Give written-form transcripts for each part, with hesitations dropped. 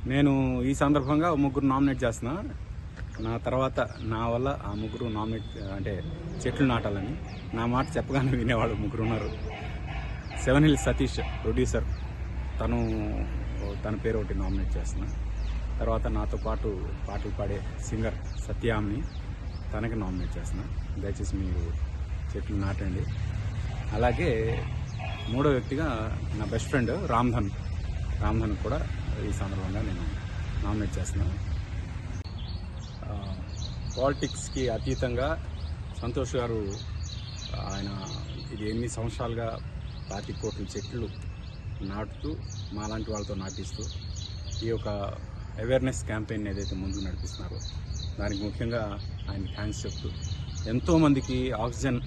నేను ఈ సందర్భంగా ముగ్గురు నామినేట్ చేస్తున్నా. నా తర్వాత నా వల్ల ఆ ముగ్గురు నామినేట్ అంటే చెట్లు నాటాలని నా మాట చెప్పగానే వినేవాళ్ళు ముగ్గురు ఉన్నారు. 7 Hills సతీష్ ప్రొడ్యూసర్, తన పేరు ఒకటి నామినేట్ చేస్తున్నా. తర్వాత నాతో పాటు పాటలు పాడే సింగర్ సత్యామ్ని, తనకి నామినేట్ చేస్తున్నా. దయచేసి మీరు చెట్లు నాటండి. అలాగే మూడో వ్యక్తిగా నా బెస్ట్ ఫ్రెండ్ రామ్ధన్ కూడా ఈ సందర్భంగా నేను నామినేట్ చేస్తున్నాను. పాలిటిక్స్కి అతీతంగా సంతోష్ గారు ఆయన ఇది ఎన్ని సంవత్సరాలుగా 25 కోట్ల చెట్లు నాటుతూ మాలాంటి వాళ్ళతో నాటిస్తూ ఈ యొక్క అవేర్నెస్ క్యాంపెయిన్ ఏదైతే ముందుకు నడిపిస్తున్నారో దానికి ముఖ్యంగా ఆయన థ్యాంక్స్ చెప్తూ, ఎంతోమందికి ఆక్సిజన్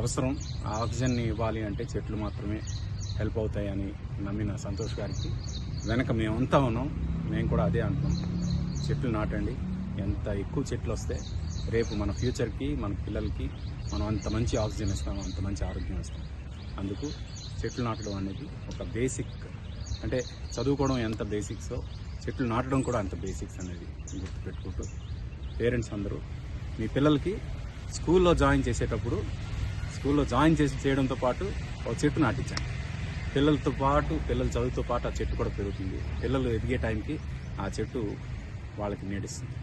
అవసరం, ఆ ఆక్సిజన్ని ఇవ్వాలి అంటే చెట్లు మాత్రమే హెల్ప్ అవుతాయని నమ్మిన సంతోష్ గారికి వెనక మేమంతా ఉన్నాం. మేము కూడా అదే అంటున్నాం, చెట్లు నాటండి. ఎంత ఎక్కువ చెట్లు వస్తే రేపు మన ఫ్యూచర్కి, మన పిల్లలకి మనం అంత మంచి ఆక్సిజన్ ఇస్తాం, అంత మంచి ఆరోగ్యం ఇస్తాం. అందుకు చెట్లు నాటడం అనేది ఒక బేసిక్, అంటే చదువుకోవడం ఎంత బేసిక్సో చెట్లు నాటడం కూడా అంత బేసిక్స్ అనేది గుర్తుపెట్టుకుంటూ, పేరెంట్స్ అందరూ మీ పిల్లలకి స్కూల్లో జాయిన్ చేసేటప్పుడు చేయడంతో పాటు ఒక చెట్టు నాటించండి. పిల్లల చదువుతో పాటు ఆ చెట్టు కూడా పెరుగుతుంది. పిల్లలు ఎదిగే టైంకి ఆ చెట్టు వాళ్ళకి నీడిస్తుంది.